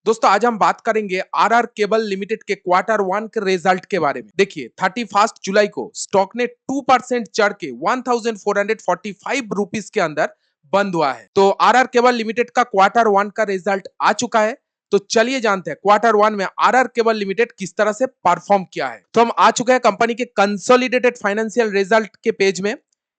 दोस्तों आज हम बात करेंगे आरआर केबल लिमिटेड के क्वार्टर वन के रिजल्ट के बारे में। देखिए 31 जुलाई को स्टॉक ने 2% चढ़ के 1445 रुपीस के अंदर बंद हुआ है। तो आरआर केबल लिमिटेड का क्वार्टर वन का रिजल्ट आ चुका है। तो चलिए जानते हैं क्वार्टर वन में आरआर केबल लिमिटेड किस तरह से परफॉर्म किया है। तो हम आ चुके हैं कंपनी के कंसोलिडेटेड फाइनेंशियल रिजल्ट के पेज में।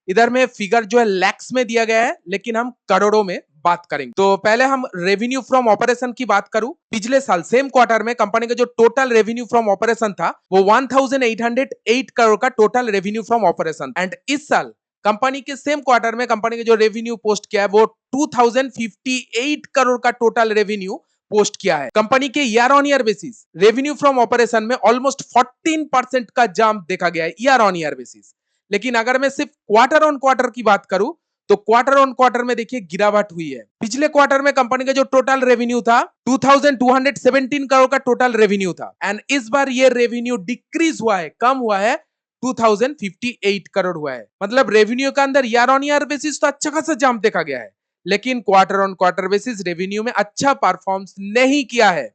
इधर में फिगर जो है लैक्स में दिया गया है, लेकिन हम करोड़ों में बात करेंगे। तो पहले हम रेवेन्यू फ्रॉम ऑपरेशन की बात करूं। पिछले साल सेम क्वार्टर में कंपनी का जो टोटल रेवेन्यू फ्रॉम ऑपरेशन था वो 1808 करोड़ का total revenue from operation. And इस साल कंपनी के सेम क्वार्टर में कंपनी के जो रेवेन्यू पोस्ट किया है वो 2058 करोड़ का टोटल रेवेन्यू पोस्ट किया है। कंपनी के year on year basis revenue from operation में ऑलमोस्ट 14% का जंप देखा गया है ईयर ऑन ईयर बेसिस। लेकिन अगर मैं सिर्फ क्वार्टर ऑन क्वार्टर की बात करूं तो क्वार्टर ऑन क्वार्टर में देखिए गिरावट हुई है। पिछले क्वार्टर में कंपनी का जो टोटल रेवेन्यू था 2217 करोड़ का टोटल रेवेन्यू था। एंड इस बार ये रेवेन्यू डिक्रीज हुआ है, कम हुआ है, 2058 करोड़ हुआ है। मतलब रेवेन्यू के अंदर ईयर ऑन ईयर बेसिस तो अच्छा खासा जंप देखा गया है, लेकिन quarter on quarter basis revenue में अच्छा परफॉर्मेंस नहीं किया है।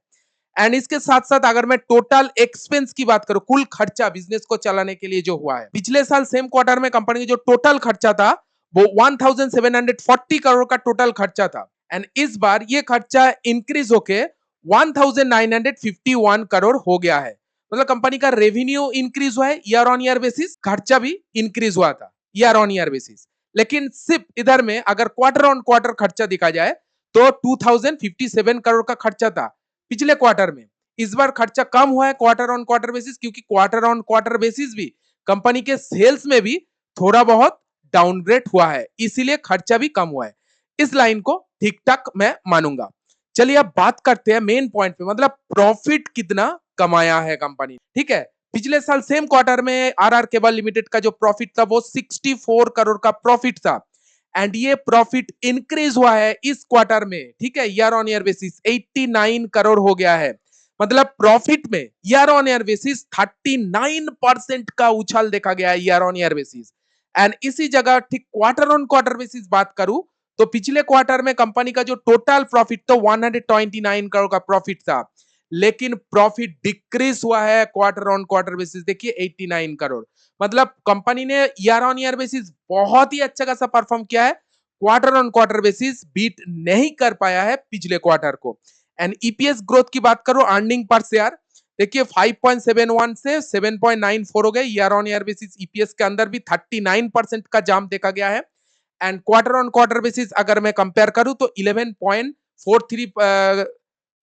एंड इसके साथ साथ अगर मैं टोटल एक्सपेंस की बात करूं, कुल खर्चा बिजनेस को चलाने के लिए जो हुआ है, पिछले साल सेम क्वार्टर में कंपनी का जो टोटल खर्चा था वो 1740 करोड़ का टोटल खर्चा था। एंड इस बार ये खर्चा इंक्रीज होके 1951 करोड़ हो गया है। मतलब कंपनी का रेवेन्यू इंक्रीज हुआ है ईयर ऑन ईयर बेसिस, खर्चा भी इंक्रीज हुआ था ईयर ऑन ईयर बेसिस। लेकिन सिर्फ इधर में अगर क्वार्टर ऑन क्वार्टर खर्चा दिखा जाए तो 2057 करोड़ का खर्चा था पिछले क्वार्टर में। इस बार खर्चा कम हुआ है क्वार्टर ऑन क्वार्टर बेसिस, क्योंकि क्वार्टर ऑन क्वार्टर बेसिस भी कंपनी के सेल्स में भी थोड़ा बहुत डाउनग्रेड हुआ है, इसीलिए खर्चा भी कम हुआ है। इस लाइन को ठीक ठाक मैं मानूंगा। चलिए अब बात करते हैं मेन पॉइंट पे, मतलब प्रॉफिट कितना कमाया है कंपनी। ठीक है, पिछले साल सेम क्वार्टर में आरआर केबल लिमिटेड का जो प्रॉफिट था वो 64 करोड़ का प्रॉफिट था। एंड ये प्रॉफिट इंक्रीज हुआ है इस क्वार्टर में, ठीक है, year on year basis 89 crore हो गया है। मतलब प्रॉफिट में ईयर ऑन ईयर बेसिस 39% का उछाल देखा गया है year on year basis. And इसी जगह ठीक क्वार्टर ऑन क्वार्टर बेसिस बात करूं तो पिछले क्वार्टर में कंपनी का जो टोटल प्रॉफिट तो 129 करोड़ का प्रॉफिट था, लेकिन प्रॉफिट डिक्रीज हुआ है क्वार्टर ऑन क्वार्टर बेसिस, देखिए 89 करोड़। मतलब कंपनी ने ईयर ऑन ईयर बेसिस बहुत ही अच्छा खासा परफॉर्म किया है, quarter on quarter basis beat नहीं कर पाया है पिछले क्वार्टर को। एंड ईपीएस ग्रोथ की बात करो, अर्निंग पर शेयर देखिए 5.71 से 7.94 हो गए year on year basis. EPS के अंदर भी 39% का जंप देखा गया है। And quarter on quarter basis अगर मैं कंपेयर करूं तो 11.43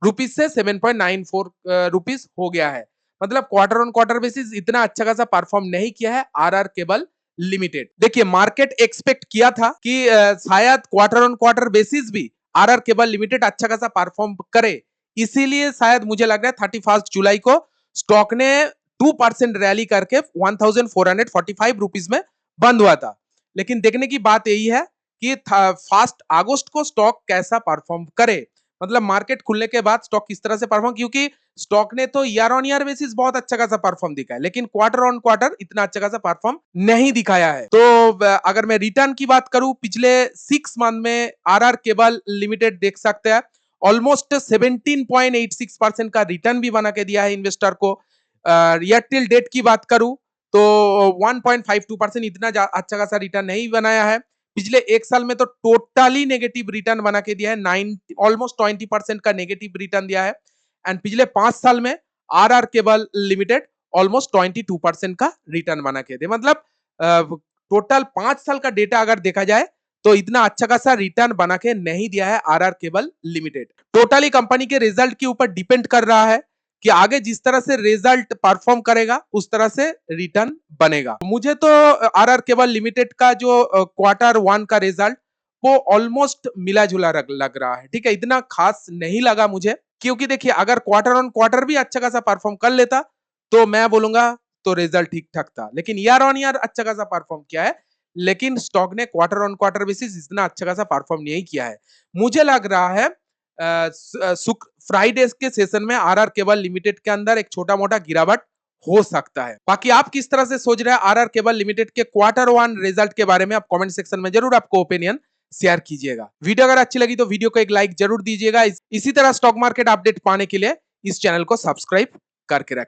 रुपीज से 7.94 रुपीज हो गया है। मतलब क्वार्टर ऑन क्वार्टर बेसिस इतना अच्छा खासा परफॉर्म नहीं किया है आरआर केबल लिमिटेड। देखिए मार्केट एक्सपेक्ट किया था कि शायद क्वार्टर ऑन क्वार्टर बेसिस भी आरआर केबल लिमिटेड अच्छा खासा परफॉर्म करे, इसीलिए शायद मुझे लग रहा है 31 जुलाई को स्टॉक ने 2% रैली करके 1445 रुपीज में बंद हुआ था। लेकिन देखने की बात यही है कि 1 अगस्त को स्टॉक कैसा परफॉर्म करे, मतलब मार्केट खुलने के बाद स्टॉक किस तरह से परफॉर्म, क्योंकि स्टॉक ने तो ईयर ऑन ईयर बेसिस बहुत अच्छा खासा परफॉर्म दिखाया, लेकिन क्वार्टर ऑन क्वार्टर इतना अच्छा खासा परफॉर्म नहीं दिखाया है। तो अगर मैं रिटर्न की बात करूं पिछले 6 मंथ में आरआर केबल लिमिटेड देख सकते हैं ऑलमोस्ट 17.86% का रिटर्न भी बना के दिया है इन्वेस्टर को। ईयर टिल डेट की बात करूं तो 1.52% इतना अच्छा खासा रिटर्न नहीं बनाया है। पिछले 1 साल में तो टोटली नेगेटिव रिटर्न बना के दिया है, ऑलमोस्ट 20% का नेगेटिव रिटर्न दिया है। एंड पिछले 5 साल में आरआर केबल लिमिटेड ऑलमोस्ट 22% का रिटर्न बना के दे। मतलब टोटल 5 साल का डेटा अगर देखा जाए तो इतना अच्छा खासा रिटर्न बना के नहीं दिया है RR cable limited. Totally company के रिजल्ट के ऊपर डिपेंड कर रहा है कि आगे जिस तरह से रिजल्ट परफॉर्म करेगा उस तरह से रिटर्न बनेगा। मुझे तो आरआर केबल लिमिटेड का जो क्वार्टर वन का रिजल्ट वो ऑलमोस्ट मिला जुला लग रहा है, ठीक है, इतना खास नहीं लगा मुझे, क्योंकि देखिए अगर क्वार्टर ऑन क्वार्टर भी अच्छा खासा परफॉर्म कर लेता तो मैं बोलूंगा तो रिजल्ट ठीक ठाक था। लेकिन ईयर ऑन ईयर अच्छा खासा परफॉर्म किया है, लेकिन स्टॉक ने क्वार्टर ऑन क्वार्टर बेसिस इतना अच्छा खासा परफॉर्म नहीं किया है। मुझे लग रहा है फ्राइडे के सेशन में आरआर केबल लिमिटेड के अंदर एक छोटा मोटा गिरावट हो सकता है। बाकी आप किस तरह से सोच रहे हैं आरआर केबल लिमिटेड के क्वार्टर वन रिजल्ट के बारे में, आप कमेंट सेक्शन में जरूर आपको ओपिनियन शेयर कीजिएगा। वीडियो अगर अच्छी लगी तो वीडियो को एक लाइक जरूर दीजिएगा। इसी तरह स्टॉक मार्केट अपडेट पाने के लिए इस चैनल को सब्सक्राइब करके रखिए।